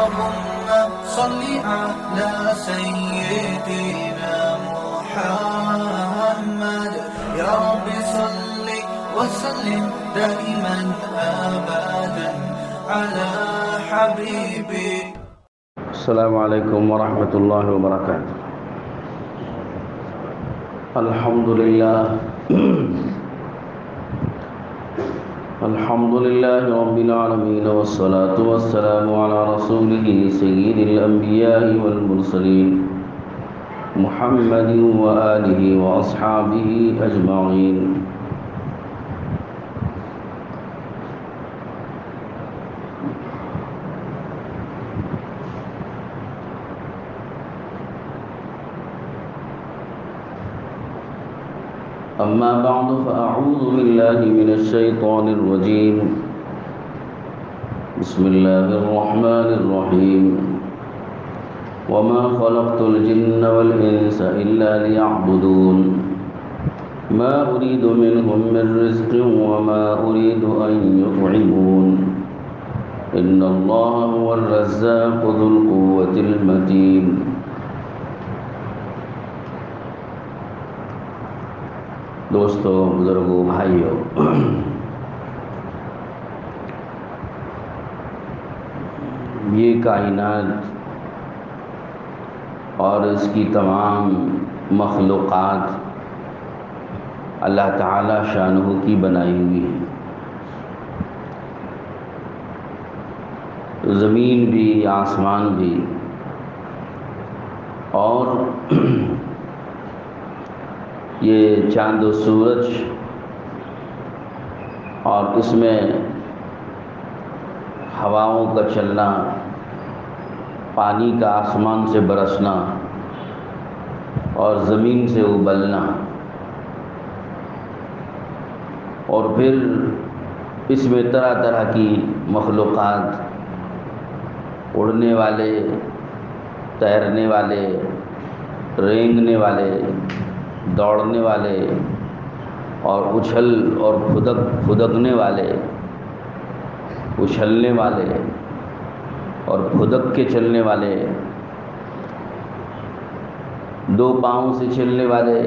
اللهم صل على سيدنا محمد يا رب صل وسلم دائما أبدا على حبيبك. السلام عليكم ورحمة الله وبركاته. الحمد لله رب العالمين والصلاة والسلام على رسوله سيد الأنبياء والمرسلين محمد وآله وأصحابه أجمعين. أما بعد فأعوذ بالله من الشيطان الرجيم. بسم الله الرحمن الرحيم. وما خلقت الجن والإنس إلا ليعبدون ما أريد منهم من رزق وما أريد أن يطعمون إن الله هو الرزاق ذو القوة المتين. دوستو، بزرگوں، بھائیوں، یہ کائنات اور اس کی تمام مخلوقات اللہ تعالی شانہ کی بنائی ہوئی ہے. زمین بھی، آسمان بھی، اور یہ چاند و سورج، اور اس میں ہواؤں کا چلنا، پانی کا آسمان سے برسنا اور زمین سے ابلنا، اور پھر اس میں طرح طرح کی مخلوقات، اڑنے والے، تیرنے والے، رینگنے والے، دوڑنے والے، اور اچھل اور پھدکنے والے، اچھلنے والے اور پھدک کے چلنے والے، دو پاؤں سے چلنے والے،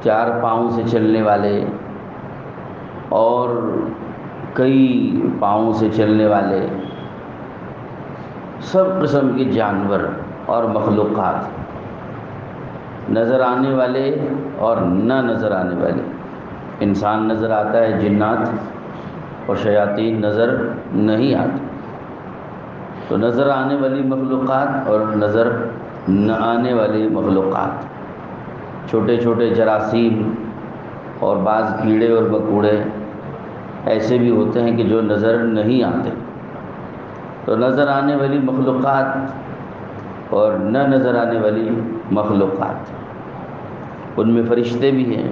چار پاؤں سے چلنے والے، اور کئی پاؤں سے چلنے والے، سب قسم کے جانور اور مخلوقات، نظر آنے والے اور نہ نظر آنے والے. انسان نظر آتا ہے، جنات اور شیاطین نظر نہیں آتے. تو نظر آنے والی مخلوقات اور نظر نہ آنے والی مخلوقات، چھوٹے چھوٹے جراثیم اور بعض کیڑے اور مکوڑے ایسے بھی ہوتے ہیں کہ جو نظر نہیں آتے. تو نظر آنے والی مخلوقات اور نہ نظر آنے والی مخلوقات، ان میں فرشتے بھی ہیں.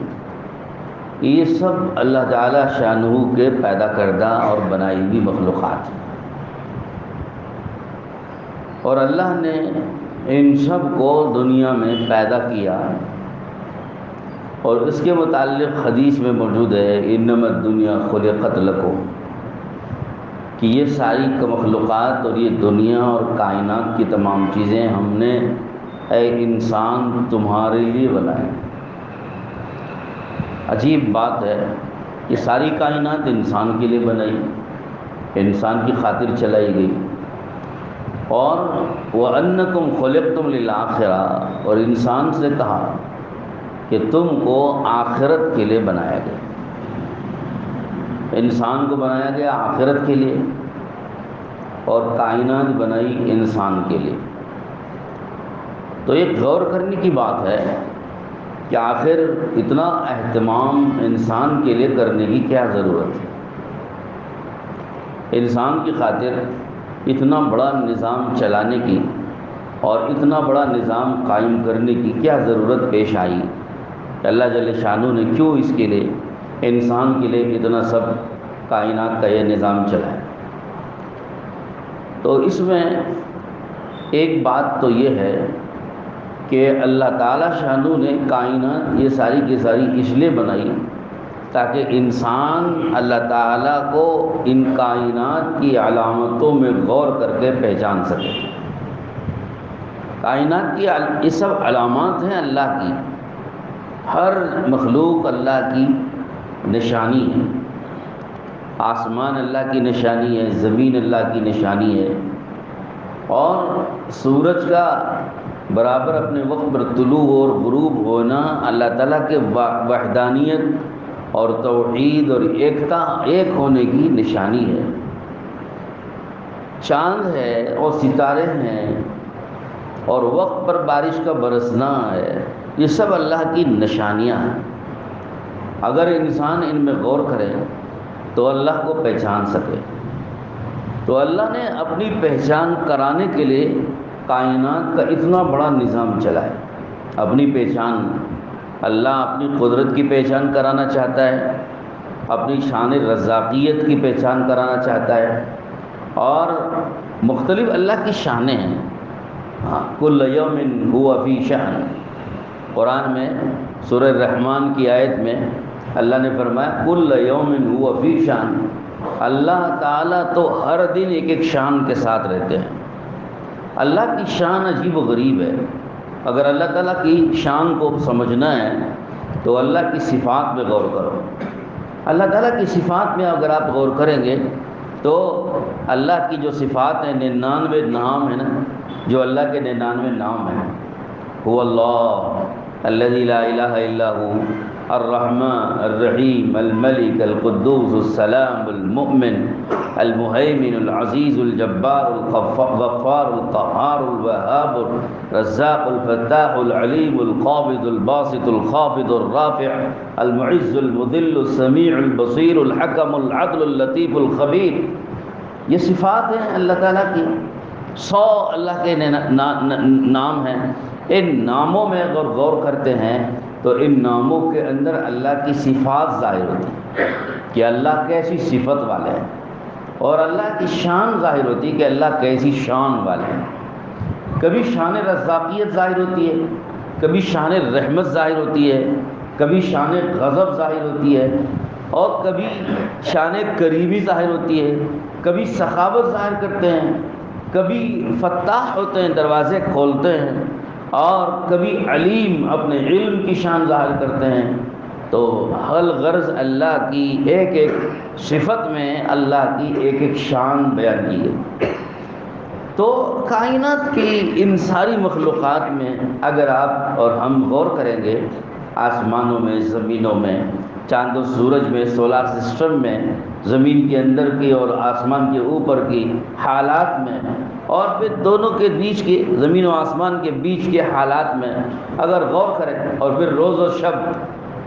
یہ سب اللہ تعالی شانہ کے پیدا کردہ اور بنائی ہوئی مخلوقات ہیں. اور اللہ نے ان سب کو دنیا میں پیدا کیا، اور اس کے متعلق حدیث میں موجود ہے انما الدنیا خلقت لکم، کہ یہ ساری مخلوقات اور یہ دنیا اور کائنات کی تمام چیزیں ہم نے اے انسان تمہارے لیے بنائے. عجیب بات ہے کہ ساری کائنات انسان کے لیے بنائی، انسان کی خاطر چلائی گئی. اور وَأَنَّكُمْ خُلِقْتُمْ لِلْآخِرَةِ، اور انسان سے کہا کہ تم کو آخرت کے لیے بنایا گیا. انسان کو بنایا گیا آخرت کے لیے، اور کائنات بنائی انسان کے لیے. تو ایک غور کرنے کی بات ہے کہ آخر اتنا اہتمام انسان کے لیے کرنے کی کیا ضرورت ہے؟ انسان کی خاطر اتنا بڑا نظام چلانے کی اور اتنا بڑا نظام قائم کرنے کی کیا ضرورت پیش آئی کہ اللہ جل شانہ نے کیوں اس کے لیے، انسان کے لیے اتنا سب کائنات کا یہ نظام چلایا؟ تو اس میں ایک بات تو یہ ہے کہ اللہ تعالی شانہ نے کائنات یہ ساری کی ساری اس لیے بنائی تاکہ انسان اللہ تعالیٰ کو ان کائنات کی علامتوں میں غور کر کے پہچان سکے۔ کائنات کی یہ سب علامات ہیں اللہ کی، ہر مخلوق اللہ کی نشانی ہے۔ آسمان اللہ کی نشانی ہے، زمین اللہ کی نشانی ہے، اور سورج کا برابر اپنے وقت پر طلوع اور غروب ہونا اللہ تعالیٰ کے وحدانیت اور توحید اور ایک ہونے کی نشانی ہے۔ چاند ہے اور ستارے ہیں اور وقت پر بارش کا برسنا ہے، یہ سب اللہ کی نشانیاں ہیں۔ اگر انسان ان میں غور کرے تو اللہ کو پہچان سکے۔ تو اللہ نے اپنی پہچان کرانے کے لیے کائنات کا اتنا بڑا نظام چلایا۔ اپنی پہچان، اللہ اپنی قدرت کی پہچان کرانا چاہتا ہے، اپنی شان رزاقیت کی پہچان کرانا چاہتا ہے، اور مختلف اللہ کی شانیں ہیں۔ کل یوم ہوا فی شأن، قرآن میں سورہ الرحمن کی آیت میں اللہ نے فرمایا کل یوم ہوا فی شأن، اللہ تعالیٰ تو ہر دن ایک ایک شان کے ساتھ رہتے ہیں۔ اللہ کی شان عجیب و غریب ہے۔ اگر اللہ تعالیٰ کی شان کو سمجھنا ہے تو اللہ کی صفات میں غور کرو۔ اللہ تعالیٰ کی صفات میں اگر آپ غور کریں گے تو اللہ کی جو صفات ہیں، 99 نام ہیں نا، جو اللہ کے 99 نام ہیں، هو اللہ الذی لا الہ الا هو الرحمن الرحیم الملک القدوس السلام المؤمن المہیمن العزیز الجبار الغفار القہار الوہاب الرزاق الفتاح العلیم القابض الباسط الخافض الرافع المعز المذل السمیع البصیر الحکم العدل اللطیف الخبیر۔ یہ صفات ہیں اللہ تعالیٰ کی، 100 اللہ کے نام ہیں۔ ان ناموں میں اگر غور کرتے ہیں تو ان ناموں کے اندر اللہ کی صفات ظاہر ہوتی ہیں کہ اللہ کیسی صفت والے ہیں، اور اللہ کی شان ظاہر ہوتی ہے کہ اللہ کیسی شان والے ہیں۔ کبھی شان رزاقیت ظاہر ہوتی ہے، کبھی شان رحمت ظاہر ہوتی ہے، کبھی شان غضب ظاہر ہوتی ہے، اور کبھی شان کریمی ظاہر ہوتی ہے، کبھی سخاوت ظاہر کرتے ہیں، کبھی فتاح ہوتے ہیں، دروازے کھولتے ہیں، اور کبھی علیم اپنے علم کی شان ظاہر کرتے ہیں۔ تو حل غرض اللہ کی ایک ایک صفت میں اللہ کی ایک ایک شان بیان کی ہے۔ تو کائنات کی ان ساری مخلوقات میں اگر آپ اور ہم غور کریں گے، آسمانوں میں، زمینوں میں، چاند و سورج میں، سولار سسٹم میں، زمین کے اندر کی اور آسمان کے اوپر کی حالات میں، اور پھر دونوں کے بیچ کے، زمین و آسمان کے بیچ کے حالات میں اگر غور کریں، اور پھر روز و شب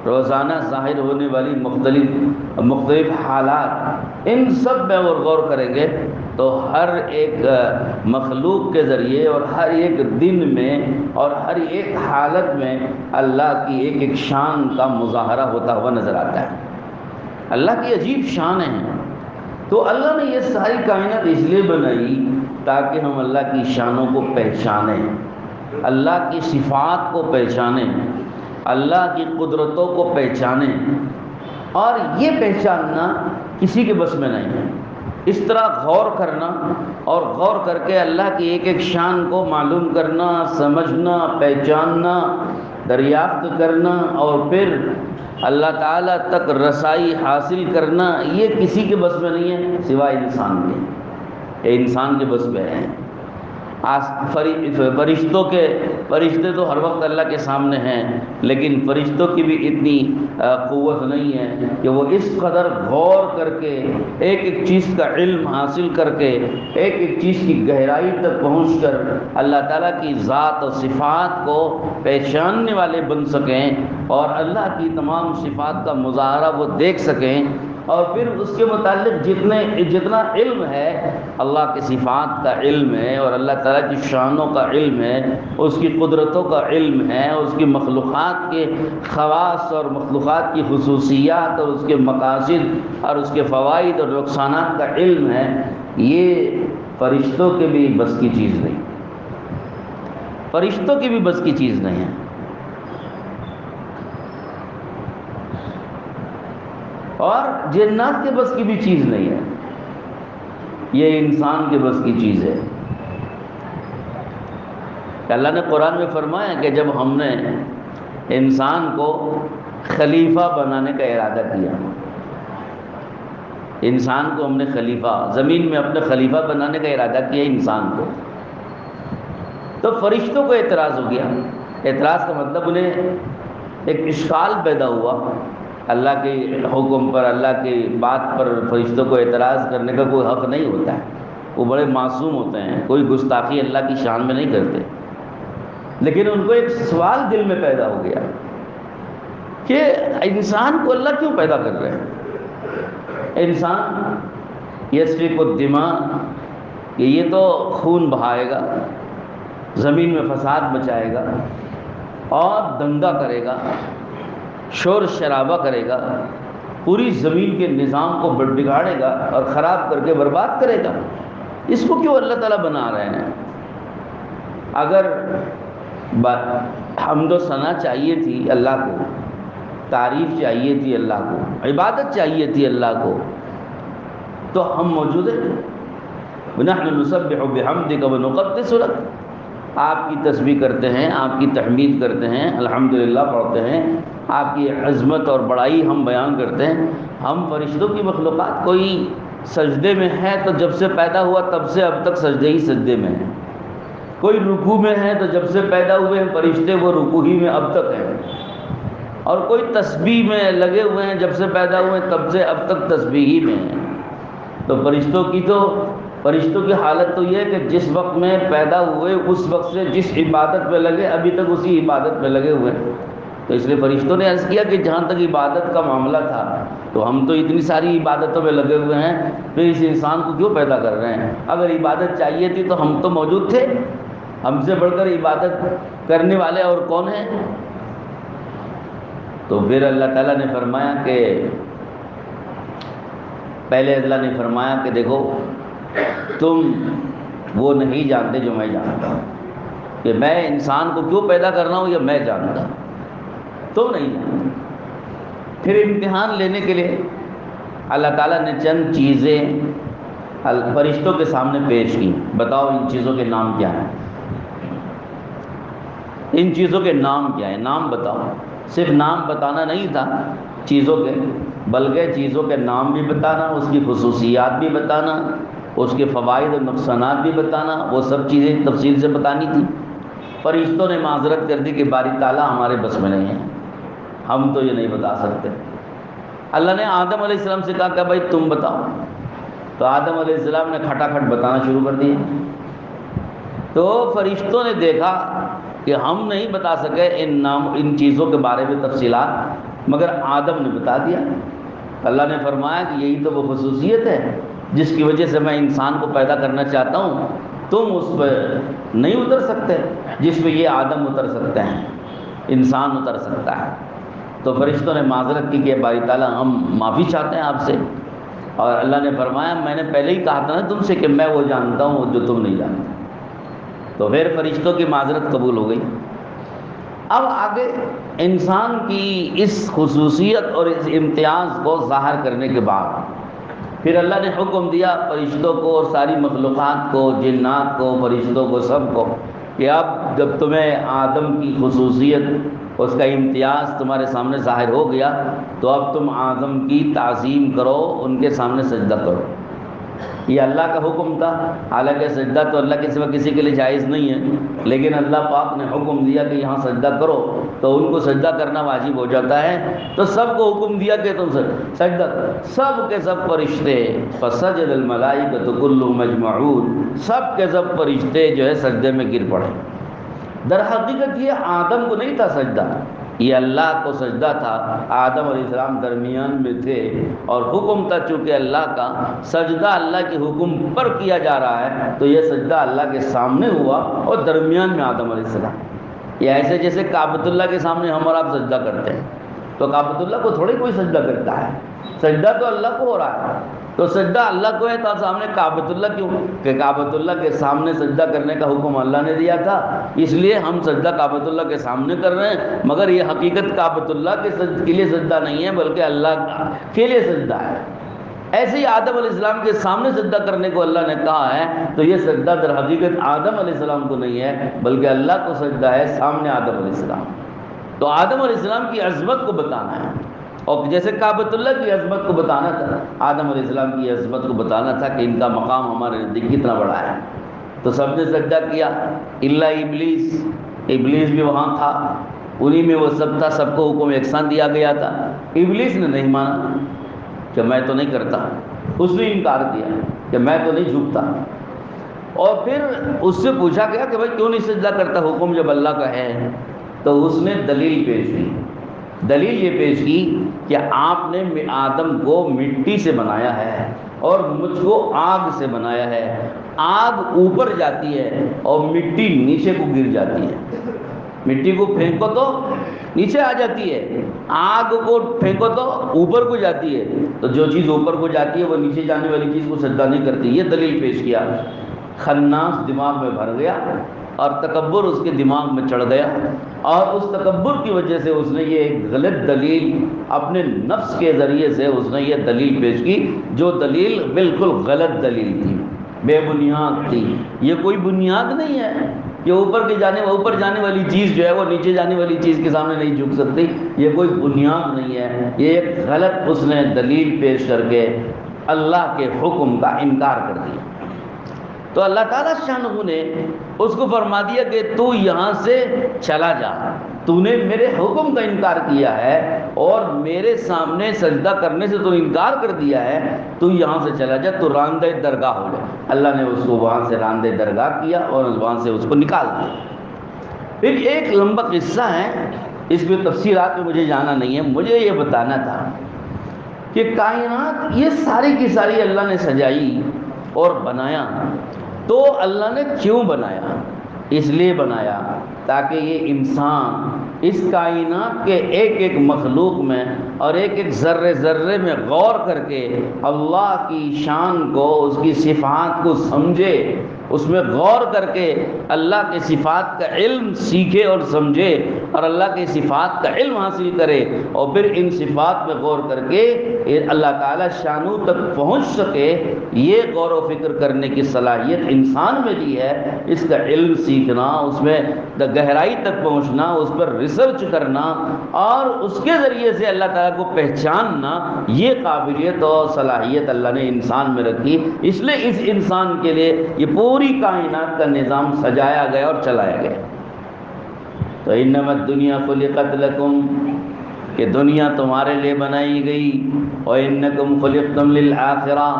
روزانہ ظاہر ہونے والی مختلف حالات، ان سب میں اگر غور کریں گے تو ہر ایک مخلوق کے ذریعے اور ہر ایک دن میں اور ہر ایک حالت میں اللہ کی ایک ایک شان کا مظاہرہ ہوتا ہوا نظر آتا ہے۔ اللہ کی عجیب شانیں ہیں۔ تو اللہ نے یہ ساری کائنات اس لیے بنائی تاکہ ہم اللہ کی شانوں کو پہچانیں، اللہ کی صفات کو پہچانیں، اللہ کی قدرتوں کو پہچانیں۔ اور یہ پہچاننا کسی کے بس میں نہیں ہے۔ اس طرح غور کرنا اور غور کر کے اللہ کی ایک ایک شان کو معلوم کرنا، سمجھنا، پہچاننا، دریافت کرنا، اور پھر اللہ تعالیٰ تک رسائی حاصل کرنا، یہ کسی کے بس میں نہیں ہے سوائے انسان کے۔ یہ انسان کے بس میں ہے۔ فرشتے تو ہر وقت اللہ کے سامنے ہیں، لیکن فرشتوں کی بھی اتنی قوت نہیں ہے کہ وہ اس قدر غور کر کے ایک ایک چیز کا علم حاصل کر کے ایک ایک چیز کی گہرائی تک پہنچ کر اللہ تعالیٰ کی ذات و صفات کو پہچاننے والے بن سکیں، اور اللہ کی تمام صفات کا مظاہرہ وہ دیکھ سکیں، اور پھر اس کے متعلق جتنا علم ہے، اللہ کی صفات کا علم ہے، اور اللہ تعالیٰ کی شانوں کا علم ہے، اس کی قدرتوں کا علم ہے، اس کی مخلوقات کے خواص اور مخلوقات کی خصوصیات اور اس کے مقاصد اور اس کے فوائد اور نقصانات کا علم ہے، یہ فرشتوں کے بھی بس کی چیز نہیں، فرشتوں کی بھی بس کی چیز نہیں ہے۔ اور جنات کے بس کی بھی چیز نہیں ہے، یہ انسان کے بس کی چیز ہے۔ اللہ نے قرآن میں فرمایا کہ جب ہم نے انسان کو خلیفہ بنانے کا ارادہ کیا، انسان کو ہم نے خلیفہ، زمین میں اپنے خلیفہ بنانے کا ارادہ کیا انسان کو، تو فرشتوں کو اعتراض ہو گیا۔ اعتراض کا مطلب انہیں ایک اشکال پیدا ہوا، اللہ کے حکم پر، اللہ کی بات پر فرشتوں کو اعتراض کرنے کا کوئی حق نہیں ہوتا ہے، وہ بڑے معصوم ہوتے ہیں، کوئی گستاخی اللہ کی شان میں نہیں کرتے۔ لیکن ان کو ایک سوال دل میں پیدا ہو گیا کہ انسان کو اللہ کیوں پیدا کر رہے ہیں؟ انسان یسفک الدماء، کہ یہ تو خون بہائے گا، زمین میں فساد مچائے گا اور دنگا کرے گا، شور شرابہ کرے گا، پوری زمین کے نظام کو بگاڑے گا اور خراب کر کے برباد کرے گا۔ اس کو کیوں اللہ تعالیٰ بنا رہے ہیں؟ اگر حمد و ثنا چاہیے تھی اللہ کو، تعریف چاہیے تھی اللہ کو، عبادت چاہیے تھی اللہ کو، تو ہم موجود ہیں۔ وَنَحْنُ نُسَبِّحُ بِحَمْدِكَ وَنُقَدِّسُ لَكَ، آپ کی تسبیح کرتے ہیں، آپ کی تحمید کرتے ہیں، الحمدللہ پڑھتے ہیں، آپ کی عظمت اور بڑائی ہم بیان کرتے ہیں۔ ہم فرشتوں کی مخلوقات کوئی سجدے میں ہے تو جب سے پیدا ہوا تب سے اب تک سجدے ہی سجدے میں ہیں، کوئی رکوع میں ہے تو جب سے پیدا ہوئے ہیں فرشتے وہ رکوع ہی میں اب تک ہیں، اور کوئی تسبیح میں لگے ہوئے ہیں جب سے پیدا ہوئے تب سے اب تک تسبیح ہی میں ہیں۔ تو فرشتوں کی حالت تو یہ ہے کہ جس وقت میں پیدا ہوئے اس وقت سے جس عبادت میں لگے ابھی تک اسی عبادت میں لگے ہوئے ہیں۔ تو اس لیے فرشتوں نے عرض کیا کہ جہاں تک عبادت کا معاملہ تھا تو ہم تو اتنی ساری عبادتوں میں لگے ہوئے ہیں، پھر اس انسان کو کیوں پیدا کر رہے ہیں؟ اگر عبادت چاہیے تھی تو ہم تو موجود تھے، ہم سے بڑھ کر عبادت کرنے والے اور کون ہیں؟ تو پھر اللہ تعالیٰ نے فرمایا کہ پہلے اللہ نے فرمایا کہ دیکھو تم وہ نہیں جانتے جو میں جانتا ہوں، کہ میں انسان کو کیوں پیدا کر رہا ہوں یہ میں جانتا ہوں، تم نہیں جانتے۔ پھر امتحان لینے کے لیے اللہ تعالیٰ نے چند چیزیں فرشتوں کے سامنے پیش کی، بتاؤ ان چیزوں کے نام کیا ہیں، ان چیزوں کے نام کیا ہیں، نام بتاؤ۔ صرف نام بتانا نہیں تھا چیزوں کے، بلکہ چیزوں کے نام بھی بتانا، اس کی خصوصیات بھی بتانا، اس کے فوائد اور نقصانات بھی بتانا، وہ سب چیزیں تفصیل سے بتانی تھی۔ فرشتوں نے معذرت کر دی کہ باری تعالیٰ ہمارے بس میں نہیں ہے، ہم تو یہ نہیں بتا سکتے۔ اللہ نے آدم علیہ السلام سے کہا کہ بھائی تم بتاؤ، تو آدم علیہ السلام نے کھٹاکھٹ بتانا شروع کر دیا۔ تو فرشتوں نے دیکھا کہ ہم نہیں بتا سکے ان چیزوں کے بارے میں تفصیلات، مگر آدم نے بتا دیا۔ اللہ نے فرمایا کہ یہی تو وہ خصوصیت ہے جس کی وجہ سے میں انسان کو پیدا کرنا چاہتا ہوں، تم اس پہ نہیں اتر سکتے جس پہ یہ آدم اتر سکتے ہیں، انسان اتر سکتا ہے۔ تو فرشتوں نے معذرت کی کہ باری تعالیٰ ہم معافی چاہتے ہیں آپ سے، اور اللہ نے فرمایا میں نے پہلے ہی کہا تھا نا تم سے کہ میں وہ جانتا ہوں جو تم نہیں جانتے۔ تو پھر فرشتوں کی معذرت قبول ہو گئی۔ اب آگے انسان کی اس خصوصیت اور اس امتیاز کو ظاہر کرنے کے بعد پھر اللہ نے حکم دیا فرشتوں کو اور ساری مخلوقات کو، جنات کو، فرشتوں کو، سب کو، کہ اب جب تمہیں آدم کی خصوصیت، اس کا امتیاز تمہارے سامنے ظاہر ہو گیا تو اب تم آدم کی تعظیم کرو، ان کے سامنے سجدہ کرو۔ یہ اللہ کا حکم تھا، حالانکہ سجدہ تو اللہ کے سوا کسی کے لیے جائز نہیں ہے، لیکن اللہ پاک نے حکم دیا کہ یہاں سجدہ کرو تو ان کو سجدہ کرنا واجب ہو جاتا ہے، تو سب کو حکم دیا کہ تم سجدہ کرو، سب کے سب فرشتے، فسجد الملائکۃ کلھم اجمعون، سب کے سب فرشتے جو ہے سجدے میں گر پڑے۔ در حقیقت یہ آدم کو نہیں تھا سجدہ، یہ اللہ کو سجدہ تھا، آدم علیہ السلام درمیان میں تھے، اور حکم تھا چونکہ اللہ کا، سجدہ اللہ کے حکم پر کیا جا رہا ہے تو یہ سجدہ اللہ کے سامنے ہوا اور درمیان میں آدم علیہ السلام۔ یہ ایسے جیسے کعبۃ اللہ کے سامنے ہم اور آپ سجدہ کرتے ہیں، تو کعبۃ اللہ کو تھوڑی کوئی سجدہ کرتا ہے، سجدہ تو اللہ کو ہو رہا ہے، تو سجدہ اللہ کو ہے تو سامنے کعبۃ اللہ کیوں؟ کہ کعبۃ اللہ کے سامنے سجدہ کرنے کا حکم اللہ نے دیا تھا، اس لیے ہم سجدہ کعبۃ اللہ کے سامنے کر رہے ہیں، مگر یہ حقیقت کعبۃ اللہ کے لیے سجدہ نہیں ہے بلکہ اللہ کے لیے سجدہ ہے۔ ایسے ہی آدم علیہ السلام کے سامنے سجدہ کرنے کو اللہ نے کہا ہے تو یہ سجدہ در حقیقت آدم علیہ السلام کو نہیں ہے بلکہ اللہ کو سجدہ ہے سامنے آدم علیہ السلام۔ تو آدم علیہ السلام کی عظمت کو بتانا ہے، اور جیسے کعبۃ اللہ کی عظمت کو بتانا تھا، آدم علیہ السلام کی عظمت کو بتانا تھا کہ ان کا مقام ہمارے نزدیک کتنا بڑا ہے۔ تو سب نے سجدہ کیا الا ابلیس، ابلیس بھی وہاں تھا، انہی میں وہ سب تھا، سب کو حکم یکساں دیا گیا تھا۔ ابلیس نے نہیں مانا کہ میں تو نہیں کرتا، اس نے انکار کیا کہ میں تو نہیں جھکتا، اور پھر اس سے پوچھا گیا کہ بھائی کیوں نہیں سجدہ کرتا، حکم جب اللہ کا ہے؟ تو اس نے دلیل پیش کی، دلیل یہ پیش کی کہ آپ نے آدم کو مٹی سے بنایا ہے اور مجھ کو آگ سے بنایا ہے، آگ اوپر جاتی ہے اور مٹی نیچے کو گر جاتی ہے، مٹی کو پھینکو تو نیچے آ جاتی ہے، آگ کو پھینکو تو اوپر کو جاتی ہے، تو جو چیز اوپر کو جاتی ہے وہ نیچے جانے والی چیز کو سجدہ نہیں کرتی۔ یہ دلیل پیش کیا، خناس دماغ میں بھر گیا اور تکبر اس کے دماغ میں چڑھ گیا، اور اس تکبر کی وجہ سے اس نے یہ ایک غلط دلیل اپنے نفس کے ذریعے سے اس نے یہ دلیل پیش کی، جو دلیل بالکل غلط دلیل تھی، بے بنیاد تھی۔ یہ کوئی بنیاد نہیں ہے کہ اوپر جانے والی چیز جو ہے وہ نیچے جانے والی چیز کے سامنے نہیں جھک سکتی، یہ کوئی بنیاد نہیں ہے، یہ ایک غلط اس نے دلیل پیش کر کے اللہ کے حکم کا انکار کر دیا۔ تو اللہ تعالیٰ شانہ نے اس کو فرما دیا کہ تو یہاں سے چلا جا، تو نے میرے حکم کا انکار کیا ہے اور میرے سامنے سجدہ کرنے سے تو انکار کر دیا ہے، تو یہاں سے چلا جا، تو راندہ درگاہ ہو جا۔ اللہ نے اس کو وہاں سے راندہ درگاہ کیا اور وہاں سے اس کو نکال دیا۔ پھر ایک لمبا قصہ ہے، اس میں تفصیلات میں مجھے جانا نہیں ہے، مجھے یہ بتانا تھا کہ کائنات یہ ساری کی ساری اللہ نے سجائی اور بنایا، تو اللہ نے کیوں بنایا؟ اس لیے بنایا تاکہ یہ انسان اس کائنات کے ایک ایک مخلوق میں اور ایک ایک ذرے ذرے میں غور کر کے اللہ کی شان کو، اس کی صفات کو سمجھے، اس میں غور کر کے اللہ کے صفات کا علم سیکھے اور سمجھے، اور اللہ کے صفات کا علم حاصل کرے، اور پھر ان صفات میں غور کر کے اللہ تعالیٰ شانو تک پہنچ سکے۔ یہ غور و فکر کرنے کی صلاحیت انسان میں دی ہے، اس کا علم سیکھنا، اس میں گہرائی تک پہنچنا، اس پر ریسرچ کرنا اور اس کے ذریعے سے اللہ تعالیٰ کو پہچاننا، یہ قابلیت اور صلاحیت اللہ نے انسان میں رکھی۔ اس لیے اس انسان کے لیے یہ پوری کائنات کا نظام سجایا گیا اور چلایا گیا۔ تو انما الدنیا خلقت لکم، کہ دنیا تمہارے لیے بنائی گئی، وانکم خلقتم للآخرہ۔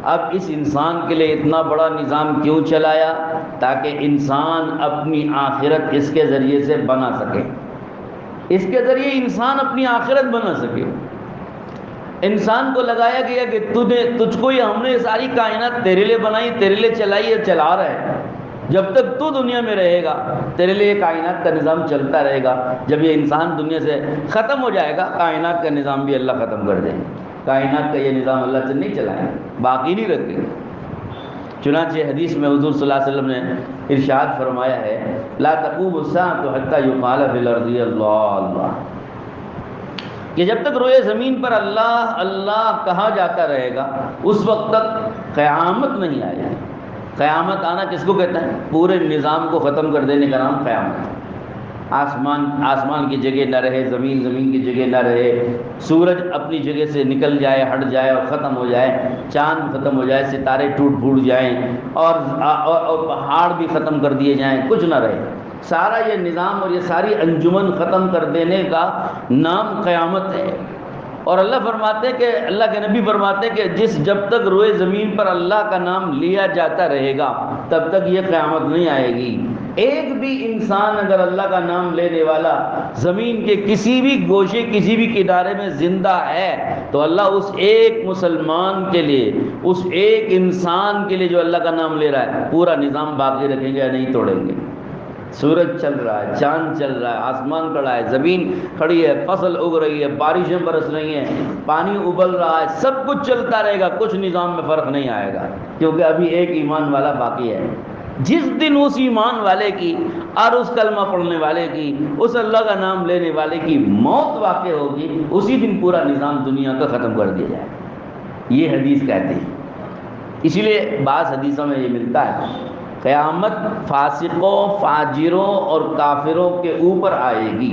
اب اس انسان کے لیے اتنا بڑا نظام کیوں چلایا؟ تاکہ انسان اپنی آخرت اس کے ذریعے سے بنا سکے، اس کے ذریعے انسان اپنی آخرت بنا سکے۔ انسان کو لگایا گیا کہ تجھ کو یہ ہم نے ساری کائنات تیرے لیے بنائی، تیرے لیے چلائی اور چلا رہے ہیں، جب تک تو دنیا میں رہے گا تیرے لیے کائنات کا نظام چلتا رہے گا۔ جب یہ انسان دنیا سے ختم ہو جائے گا، کائنات کا نظام بھی اللہ ختم کر دے گا، کائنات کا یہ نظام اللہ سے نہیں چلائے گا، باقی نہیں رکھے گا۔ چنانچہ حدیث میں حضور صلی اللہ علیہ وسلم نے ارشاد فرمایا ہے، لا تقوم الساعة حتى يقال في الارض اللہ اللہ، کہ جب تک روئے زمین پر اللہ اللہ کہا جاتا رہے گا اس وقت تک قیامت نہیں آئے گی۔ قیامت آنا کس کو کہتا ہے؟ پورے نظام کو ختم کر دینے کا نام قیامت ہے۔ آسمان کی جگہ نہ رہے، زمین کی جگہ نہ رہے، سورج اپنی جگہ سے نکل جائے، ہٹ جائے اور ختم ہو جائے، چاند ختم ہو جائے، ستارے ٹوٹ پھوٹ جائیں اور پہاڑ بھی ختم کر دیے جائیں، کچھ نہ رہے، سارا یہ نظام اور یہ ساری انجمن ختم کر دینے کا نام قیامت ہے۔ اور اللہ فرماتے ہیں کہ اللہ کے نبی فرماتے ہیں کہ جب تک روئے زمین پر اللہ کا نام لیا جاتا رہے گا تب تک یہ قیامت نہیں آئے گی۔ ایک بھی انسان اگر اللہ کا نام لینے والا زمین کے کسی بھی گوشے کسی بھی کنارے میں زندہ ہے تو اللہ اس ایک مسلمان کے لیے، اس ایک انسان کے لیے جو اللہ کا نام لے رہا ہے، پورا نظام باقی رکھیں گے یا نہیں توڑیں گے؟ سورج چل رہا ہے، چاند چل رہا ہے، آسمان کھڑا ہے، زمین کھڑی ہے، فصل اگ رہی ہے، بارشیں برس رہی ہیں، پانی ابل رہا ہے، سب کچھ چلتا رہے گا، کچھ نظام میں فرق نہیں آئے گا، کیونکہ ابھی ایک ایمان والا باقی ہے۔ جس دن اس ایمان والے کی اور اس کلمہ پڑھنے والے کی، اس اللہ کا نام لینے والے کی موت واقع ہوگی، اسی دن پورا نظام دنیا کا ختم کر دیا جائے گا، یہ حدیث کہتی ہے۔ اسی لیے بعض حدیثوں میں یہ ملتا ہے قیامت فاسقوں، فاجروں اور کافروں کے اوپر آئے گی،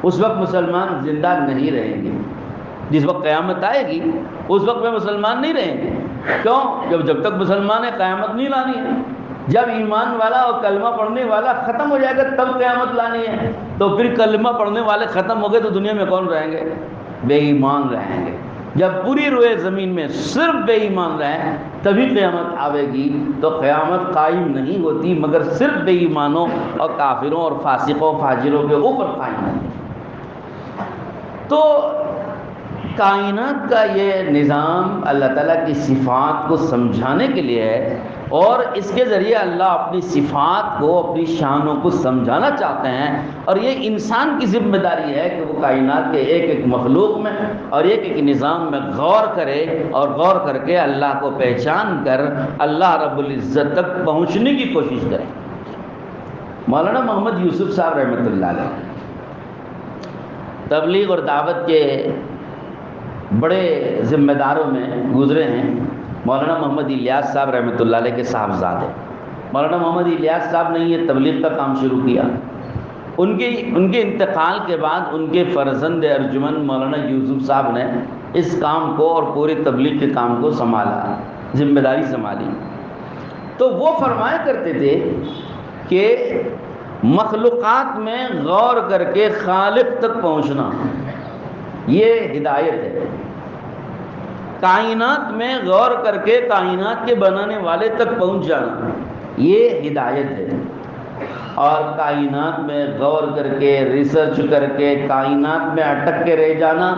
اس وقت مسلمان زندہ نہیں رہیں گے۔ جس وقت قیامت آئے گی اس وقت میں مسلمان نہیں رہیں گے، کیوں؟ جب تک مسلمان ہے قیامت نہیں لانی ہے۔ جب ایمان والا اور کلمہ پڑھنے والا ختم ہو جائے گا تب قیامت لانی ہے۔ تو پھر کلمہ پڑھنے والے ختم ہو گئے تو دنیا میں کون رہیں گے؟ بے ایمان رہیں گے۔ جب پوری روئے زمین میں صرف بے ایمان رہیں تبھی قیامت آئے گی، تو قیامت قائم نہیں ہوتی مگر صرف بے ایمانوں اور کافروں اور فاسقوں فاجروں کے اوپر قائم ہے۔ تو کائنات کا یہ نظام اللہ تعالیٰ کی صفات کو سمجھانے کے لیے ہے، اور اس کے ذریعے اللہ اپنی صفات کو، اپنی شانوں کو سمجھانا چاہتے ہیں، اور یہ انسان کی ذمہ داری ہے کہ وہ کائنات کے ایک ایک مخلوق میں اور ایک ایک نظام میں غور کرے، اور غور کر کے اللہ کو پہچان کر اللہ رب العزت تک پہنچنے کی کوشش کرے۔ مولانا محمد یوسف صاحب رحمۃ اللہ علیہ تبلیغ اور دعوت کے بڑے ذمہ داروں میں گزرے ہیں۔ مولانا محمد الیاس صاحب رحمۃ اللہ علیہ کے صاحبزادے مولانا محمد الیاس صاحب نے یہ تبلیغ کا کام شروع کیا۔ ان کے انتقال کے بعد ان کے فرزند ارجمن مولانا یوسف صاحب نے اس کام کو اور پورے تبلیغ کے کام کو سنبھالا، ذمہ داری سنبھالی۔ تو وہ فرمایا کرتے تھے کہ مخلوقات میں غور کر کے خالق تک پہنچنا یہ ہدایت ہے، کائنات میں غور کر کے کائنات کے بنانے والے تک پہنچ جانا یہ ہدایت ہے، اور کائنات میں غور کر کے ریسرچ کر کے کائنات میں اٹک کے رہ جانا،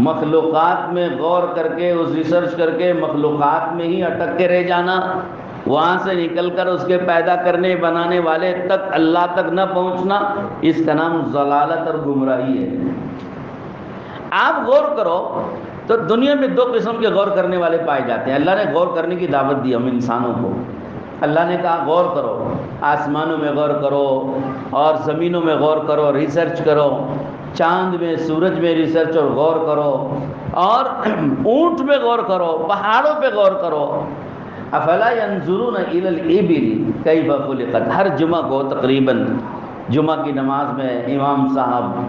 مخلوقات میں غور کر کے اس ریسرچ کر کے مخلوقات میں ہی اٹک کے رہ جانا، وہاں سے نکل کر اس کے پیدا کرنے بنانے والے تک اللہ تک نہ پہنچنا، اس کا نام ضلالت اور گمراہی ہے۔ آپ غور کرو تو دنیا میں دو قسم کے غور کرنے والے پائے جاتے ہیں۔ اللہ نے غور کرنے کی دعوت دی ہم انسانوں کو، اللہ نے کہا غور کرو، آسمانوں میں غور کرو اور زمینوں میں غور کرو، ریسرچ کرو، چاند میں سورج میں ریسرچ اور غور کرو، اور اونٹ میں غور کرو، پہاڑوں پہ غور کرو۔ افلا ينظرون الى الابل کیف خلقت۔ ہر جمعہ کو تقریباً جمعہ کی نماز میں امام صاحب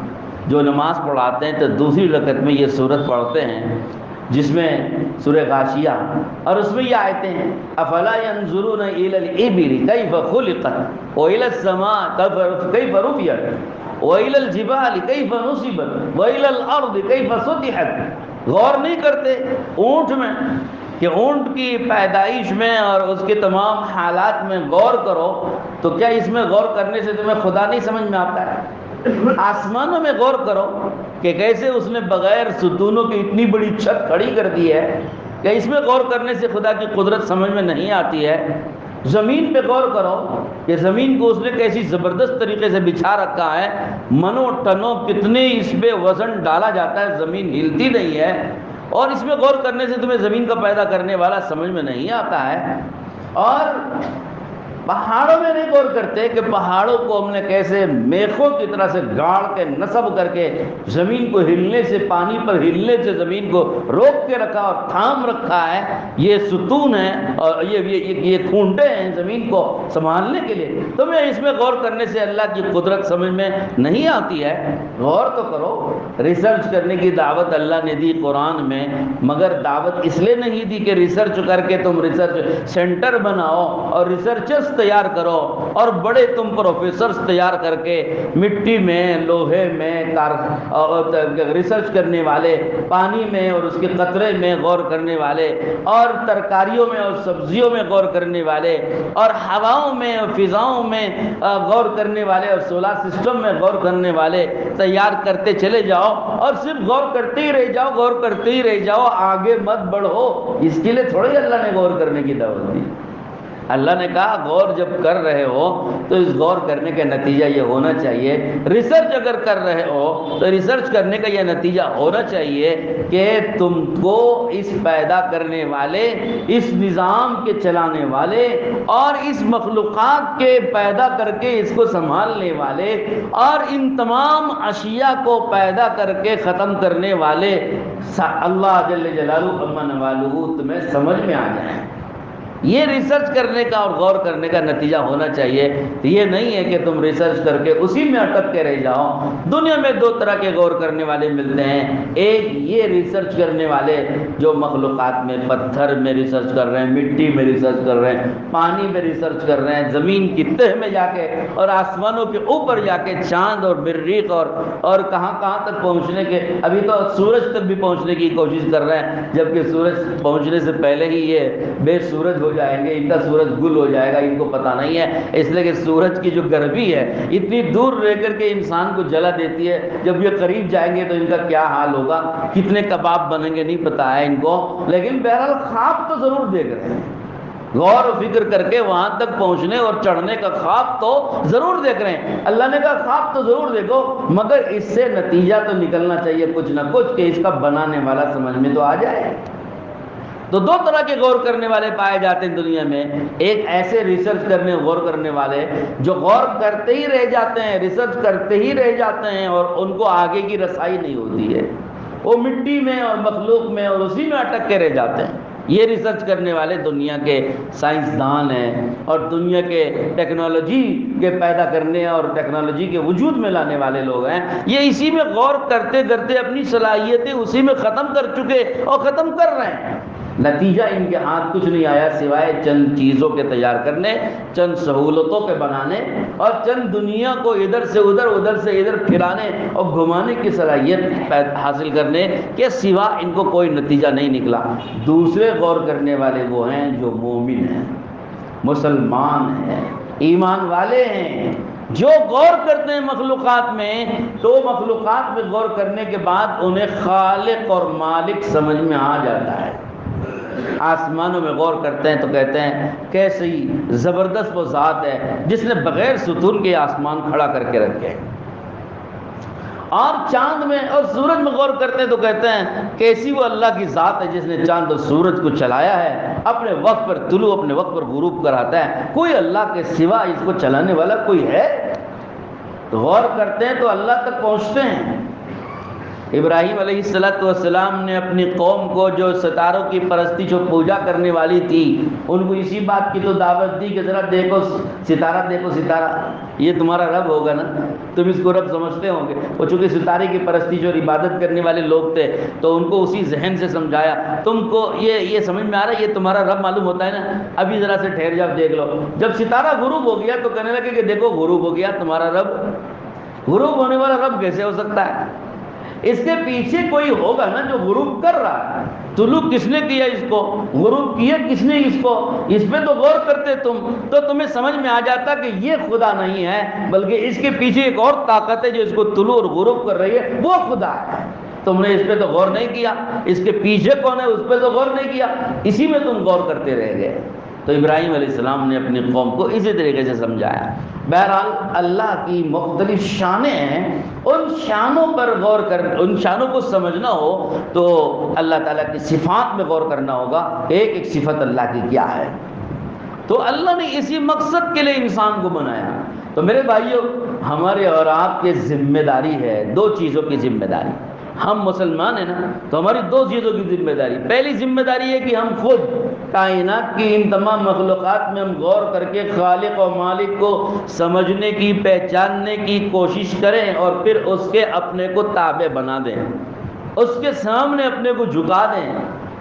جو نماز پڑھاتے ہیں تو دوسری رکعت میں یہ سورت پڑھتے ہیں جس میں سورہ غاشیہ، اور اس میں یہ آیتیں ہیں افلا ينظرون الى الابل کیف خلقت والى السماء کیف رفعت والى الجبال کیف نصبت والى الارض کیف سطحت۔ غور نہیں کرتے اونٹ میں کہ اونٹ کی پیدائش میں اور اس کے تمام حالات میں غور کرو، تو کیا اس میں غور کرنے سے تمہیں خدا نہیں سمجھ میں آتا ہے؟ آسمانوں میں غور کرو کہ کیسے اس نے بغیر ستونوں کی اتنی بڑی چھت کھڑی کر دی ہے، کہ اس میں غور کرنے سے خدا کی قدرت سمجھ میں نہیں آتی ہے؟ زمین پہ غور کرو کہ زمین کو اس نے کیسی زبردست طریقے سے بچھا رکھا ہے، منو ٹنوں کتنے اس پہ وزن ڈالا جاتا ہے، زمین ہلتی نہیں ہے، اور اس میں غور کرنے سے تمہیں زمین کا پیدا کرنے والا سمجھ میں نہیں آتا ہے۔ اور پہاڑوں میں نہیں غور کرتے کہ پہاڑوں کو ہم نے کیسے میخوں کی طرح سے گاڑ کے نصب کر کے زمین کو ہلنے سے، پانی پر ہلنے سے زمین کو روک کے رکھا اور تھام رکھا ہے، یہ ستون ہے اور یہ کھونٹے ہیں زمین کو سنبھالنے کے لیے۔ تمہیں اس میں غور کرنے سے اللہ کی قدرت سمجھ میں نہیں آتی ہے؟ غور تو کرو۔ ریسرچ کرنے کی دعوت اللہ نے دی قرآن میں، مگر دعوت اس لیے نہیں دی کہ ریسرچ کر کے تم ریسرچ سینٹر بناؤ اور ریسرچرز تیار کرو اور بڑے تم پروفیسرز تیار کر کے مٹی میں، لوہے میں ریسرچ کرنے والے، پانی میں اور اس کے قطرے میں غور کرنے والے، اور ترکاریوں میں اور سبزیوں میں غور کرنے والے، اور ہواؤں میں اور فضاؤں میں غور کرنے والے، اور سولار سسٹم میں غور کرنے والے تیار کرتے چلے جاؤ، اور صرف غور کرتے ہی رہ جاؤ، غور کرتے ہی رہ جاؤ، آگے مت بڑھو۔ اس کے لیے تھوڑی اللہ نے غور کرنے کی دعوت دی۔ اللہ نے کہا غور جب کر رہے ہو تو اس غور کرنے کا نتیجہ یہ ہونا چاہیے، ریسرچ اگر کر رہے ہو تو ریسرچ کرنے کا یہ نتیجہ ہونا چاہیے کہ تم کو اس پیدا کرنے والے، اس نظام کے چلانے والے اور اس مخلوقات کے پیدا کر کے اس کو سنبھالنے والے اور ان تمام اشیاء کو پیدا کر کے ختم کرنے والے اللہ جل جلالہ امن والہ تمہیں سمجھ میں آ جائیں۔ یہ ریسرچ کرنے کا اور غور کرنے کا نتیجہ ہونا چاہیے۔ یہ نہیں ہے کہ تم ریسرچ کر کے اسی میں اٹک کے رہ جاؤ۔ دنیا میں دو طرح کے غور کرنے والے ملتے ہیں، ایک یہ ریسرچ کرنے والے جو مخلوقات میں، پتھر میں ریسرچ کر رہے ہیں، مٹی میں ریسرچ کر رہے ہیں، پانی میں ریسرچ کر رہے ہیں، زمین کی تہ میں جا کے اور آسمانوں کے اوپر جا کے چاند اور مریخ اور کہاں کہاں تک پہنچنے کے، ابھی تو سورج تک بھی پہنچنے کی کوشش کر رہے ہیں، جبکہ سورج پہنچنے سے پہلے ہی یہ بے سورج ہو جائیں گے، ان کا سورج گل ہو جائے گا، ان کو پتہ نہیں ہے، اس لیے کہ سورج کی جو گرمی ہے اتنی دور رہ کر کے انسان کو جلا دیتی ہے، جب یہ قریب جائیں گے تو ان کا کیا حال ہوگا، کتنے کباب بنیں گے نہیں پتہ ہے ان کو، لیکن بہرحال خواب تو ضرور دیکھ رہے ہیں، غور و فکر کر کے وہاں تک پہنچنے اور چڑھنے کا خواب تو ضرور دیکھ رہے ہیں۔ اللہ نے کہا خواب تو ضرور دیکھو، مگر اس سے نتیجہ تو نکلنا چاہیے کچھ نہ کچھ کہ اس کا بنانے والا سمجھ میں تو آ جائے۔ تو دو طرح کے غور کرنے والے پائے جاتے ہیں دنیا میں، ایک ایسے ریسرچ کرنے غور کرنے والے جو غور کرتے ہی رہ جاتے ہیں، ریسرچ کرتے ہی رہ جاتے ہیں اور ان کو آگے کی رسائی نہیں ہوتی ہے، وہ مٹی میں اور مخلوق میں اور اسی میں اٹک کے رہ جاتے ہیں۔ یہ ریسرچ کرنے والے دنیا کے سائنسدان ہیں اور دنیا کے ٹیکنالوجی کے پیدا کرنے اور ٹیکنالوجی کے وجود میں لانے والے لوگ ہیں، یہ اسی میں غور کرتے کرتے اپنی صلاحیتیں اسی میں ختم کر چکے اور ختم کر رہے ہیں۔ نتیجہ ان کے ہاتھ کچھ نہیں آیا سوائے چند چیزوں کے تیار کرنے، چند سہولتوں کے بنانے اور چند دنیا کو ادھر سے ادھر ادھر سے ادھر پھرانے اور گھمانے کی صلاحیت حاصل کرنے کے سوا ان کو کوئی نتیجہ نہیں نکلا۔ دوسرے غور کرنے والے وہ ہیں جو مومن ہیں، مسلمان ہیں، ایمان والے ہیں، جو غور کرتے ہیں مخلوقات میں تو مخلوقات میں غور کرنے کے بعد انہیں خالق اور مالک سمجھ میں آ جاتا ہے۔ آسمانوں میں غور کرتے ہیں تو کہتے ہیں کیسی زبردست وہ ذات ہے جس نے بغیر ستون کے آسمان کھڑا کر کے رکھے، اور چاند میں اور سورج میں غور کرتے ہیں تو کہتے ہیں کیسی وہ اللہ کی ذات ہے جس نے چاند اور سورج کو چلایا ہے، اپنے وقت پر طلوع اپنے وقت پر غروب کراتا ہے، کوئی اللہ کے سوا اس کو چلانے والا کوئی ہے؟ تو غور کرتے ہیں تو اللہ تک پہنچتے ہیں۔ ابراہیم علیہ السلام نے اپنی قوم کو جو ستاروں کی پرستی جو پوجا کرنے والی تھی ان کو اسی بات کی تو دعوت دی کہ ذرا دیکھو ستارہ، دیکھو ستارہ، یہ تمہارا رب ہوگا نا، تم اس کو رب سمجھتے ہوں گے۔ وہ چونکہ ستارے کی پرستی جو عبادت کرنے والے لوگ تھے تو ان کو اسی ذہن سے سمجھایا، تم کو یہ سمجھ میں آ رہا ہے یہ تمہارا رب معلوم ہوتا ہے نا، ابھی ذرا سے ٹھہر جاؤ دیکھ لو۔ جب ستارہ غروب ہو گیا تو کہنے لگے کہ دیکھو غروب ہو گیا تمہارا رب، غروب ہونے والا رب کیسے ہو سکتا ہے؟ اس کے پیچھے کوئی ہوگا نا جو غروب کر رہا ہے، طلوع کس نے کیا اس کو، غروب کیا کس نے اس کو، اس پہ تو غور کرتے تم تو تمہیں سمجھ میں آ جاتا کہ یہ خدا نہیں ہے بلکہ اس کے پیچھے ایک اور طاقت ہے جو اس کو طلوع اور غروب کر رہی ہے، وہ خدا ہے۔ تم نے اس پہ تو غور نہیں کیا، اس کے پیچھے کون ہے اس پہ تو غور نہیں کیا، اسی میں تم غور کرتے رہ گئے۔ تو ابراہیم علیہ السلام نے اپنی قوم کو اسی طریقے سے سمجھایا۔ بہرحال اللہ کی مختلف شانیں ہیں، ان شانوں پر غور کر، ان شانوں کو سمجھنا ہو تو اللہ تعالیٰ کی صفات میں غور کرنا ہوگا، ایک ایک صفت اللہ کی کیا ہے۔ تو اللہ نے اسی مقصد کے لیے انسان کو بنایا۔ تو میرے بھائیوں، ہمارے اور آپ کی ذمہ داری ہے، دو چیزوں کی ذمہ داری۔ ہم مسلمان ہیں نا تو ہماری دو چیزوں کی ذمہ داری، پہلی ذمہ داری ہے کہ ہم خود کائنات کی ان تمام مخلوقات میں ہم غور کر کے خالق و مالک کو سمجھنے کی، پہچاننے کی کوشش کریں اور پھر اس کے اپنے کو تابع بنا دیں، اس کے سامنے اپنے کو جھکا دیں،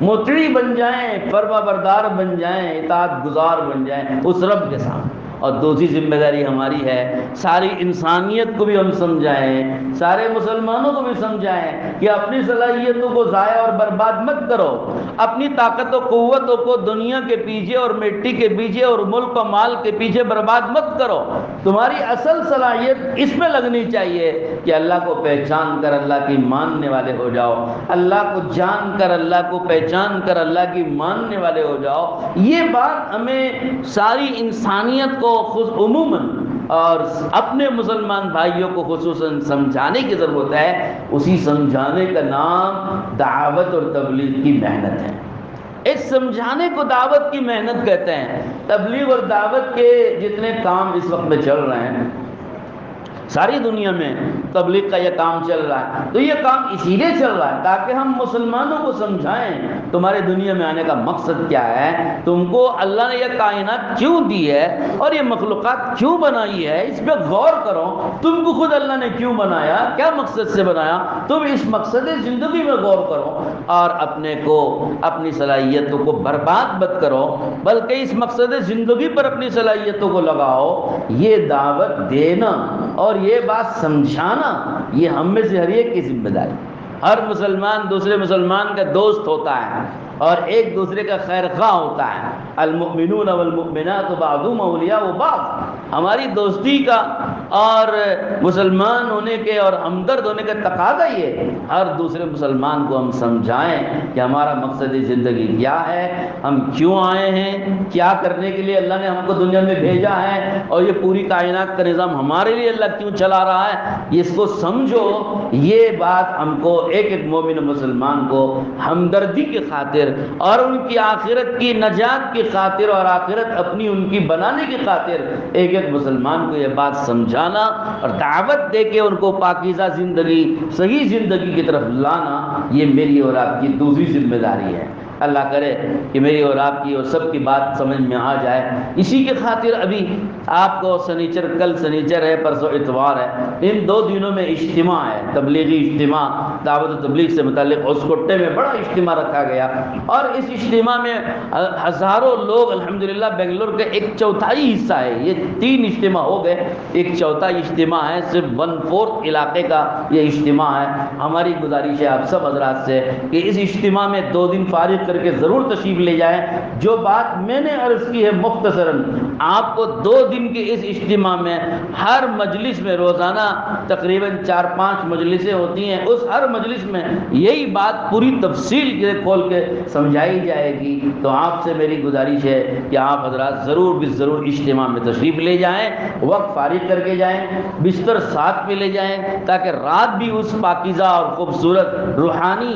مطیع بن جائیں، فرما بردار بن جائیں، اطاعت گزار بن جائیں اس رب کے سامنے، اور دوسری ذمہ داری ہماری ہے ساری انسانیت کو بھی ہم سمجھائیں، سارے مسلمانوں کو بھی سمجھائیں کہ اپنی صلاحیتوں کو ضائع اور برباد مت کرو، اپنی طاقت و قوتوں کو دنیا کے پیچھے اور مٹی کے پیچھے اور ملک و مال کے پیچھے برباد مت کرو۔ تمہاری اصل صلاحیت اس میں لگنی چاہیے کہ اللہ کو پہچان کر اللہ کی ماننے والے ہو جاؤ، اللہ کو جان کر اللہ کو پہچان کر اللہ کی ماننے والے ہو جاؤ۔ یہ بات ہمیں ساری انسانیت کو عموماً اور اپنے مسلمان بھائیوں کو خصوصاً سمجھانے کی ضرورت ہے۔ اسی سمجھانے کا نام دعوت اور تبلیغ کی محنت ہے۔ اس سمجھانے کو دعوت کی محنت کہتے ہیں۔ تبلیغ اور دعوت کے جتنے کام اس وقت میں چل رہے ہیں ساری دنیا میں تبلیغ کا یہ کام چل رہا ہے، تو یہ کام اسی لیے چل رہا ہے تاکہ ہم مسلمانوں کو سمجھائیں تمہارے دنیا میں آنے کا مقصد کیا ہے، تم کو اللہ نے یہ کائنات کیوں دی ہے اور یہ مخلوقات کیوں بنائی ہے، اس پہ غور کرو۔ تم کو خود اللہ نے کیوں بنایا، کیا مقصد سے بنایا، تم اس مقصد زندگی میں غور کرو اور اپنے کو اپنی صلاحیتوں کو برباد مت کرو بلکہ اس مقصد زندگی پر اپنی صلاحیتوں کو لگاؤ۔ یہ دعوت دینا اور یہ بات سمجھانا یہ ہم میں سے ہر ایک کی ذمہ داری۔ ہر مسلمان دوسرے مسلمان کا دوست ہوتا ہے اور ایک دوسرے کا خیر خواہ ہوتا ہے۔ المؤمنون والمؤمنات بعضهم اولیاء بعض، ہماری دوستی کا اور مسلمان ہونے کے اور ہمدرد ہونے کا تقاضا یہ ہے ہر دوسرے مسلمان کو ہم سمجھائیں کہ ہمارا مقصد زندگی کیا ہے، ہم کیوں آئے ہیں، کیا کرنے کے لیے اللہ نے ہم کو دنیا میں بھیجا ہے اور یہ پوری کائنات کا نظام ہمارے لیے اللہ کیوں چلا رہا ہے، اس کو سمجھو۔ یہ بات ہم کو ایک ایک مومن مسلمان کو ہمدردی کی خاطر اور ان کی آخرت کی نجات کی خاطر اور آخرت اپنی ان کی بنانے کی خاطر ایک ایک مسلمان کو یہ بات سمجھانا اور دعوت دے کے ان کو پاکیزہ زندگی صحیح زندگی کی طرف لانا، یہ میری اور آپ کی دوسری ذمہ داری ہے۔ اللہ کرے کہ میری اور آپ کی اور سب کی بات سمجھ میں آ جائے۔ اسی کے خاطر ابھی آپ کو سنیچر، کل سنیچر ہے، پرسوں اتوار ہے، ان 2 دنوں میں اجتماع ہے، تبلیغی اجتماع، دعوت و تبلیغ سے متعلق اسکوٹے میں بڑا اجتماع رکھا گیا اور اس اجتماع میں ہزاروں لوگ الحمدللہ بنگلور کے 1/4 حصہ ہے، یہ 3 اجتماع ہو گئے، 1/4 اجتماع ہے، صرف 1/4 علاقے کا یہ اجتماع ہے۔ ہماری گزارش ہے آپ سب حضرات سے کہ اس اجتماع میں 2 دن فارغ کر کے ضرور تشریف لے جائیں۔ جو بات میں نے عرض کی ہے مختصراً، آپ کو 2 دن کے اس اجتماع میں ہر مجلس میں روزانہ تقریباً 4-5 مجلسیں ہوتی ہیں، اس ہر مجلس میں یہی بات پوری تفصیل کے کھول کے سمجھائی جائے گی۔ تو آپ سے میری گزارش ہے کہ آپ حضرات ضرور بھی ضرور اجتماع میں تشریف لے جائیں، وقت فارغ کر کے جائیں، بستر ساتھ میں لے جائیں تاکہ رات بھی اس پاکیزہ اور خوبصورت روحانی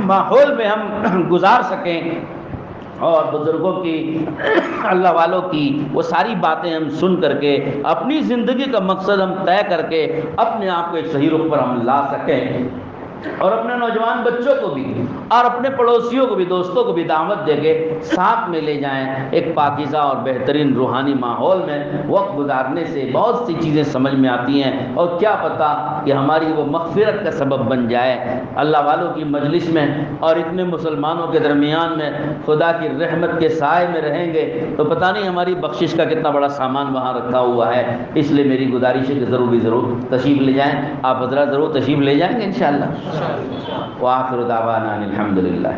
ماحول میں ہم گزار سکیں اور بزرگوں کی، اللہ والوں کی وہ ساری باتیں ہم سن کر کے اپنی زندگی کا مقصد ہم طے کر کے اپنے آپ کو ایک صحیح رخ پر ہم لا سکیں اور اپنے نوجوان بچوں کو بھی اور اپنے پڑوسیوں کو بھی، دوستوں کو بھی دعوت دے کے ساتھ میں لے جائیں۔ ایک پاکیزہ اور بہترین روحانی ماحول میں وقت گزارنے سے بہت سی چیزیں سمجھ میں آتی ہیں اور کیا پتہ کہ ہماری وہ مغفرت کا سبب بن جائے۔ اللہ والوں کی مجلس میں اور اتنے مسلمانوں کے درمیان میں خدا کی رحمت کے سائے میں رہیں گے تو پتہ نہیں ہماری بخشش کا کتنا بڑا سامان وہاں رکھا ہوا ہے۔ اس لیے میری گزارش ہے کہ ضرور بھی ضرور تشریف لے جائیں۔ آپ حضرات ضرور تشریف لے جائیں گے انشاءاللہ۔ وآخر دعوانا الحمدللہ۔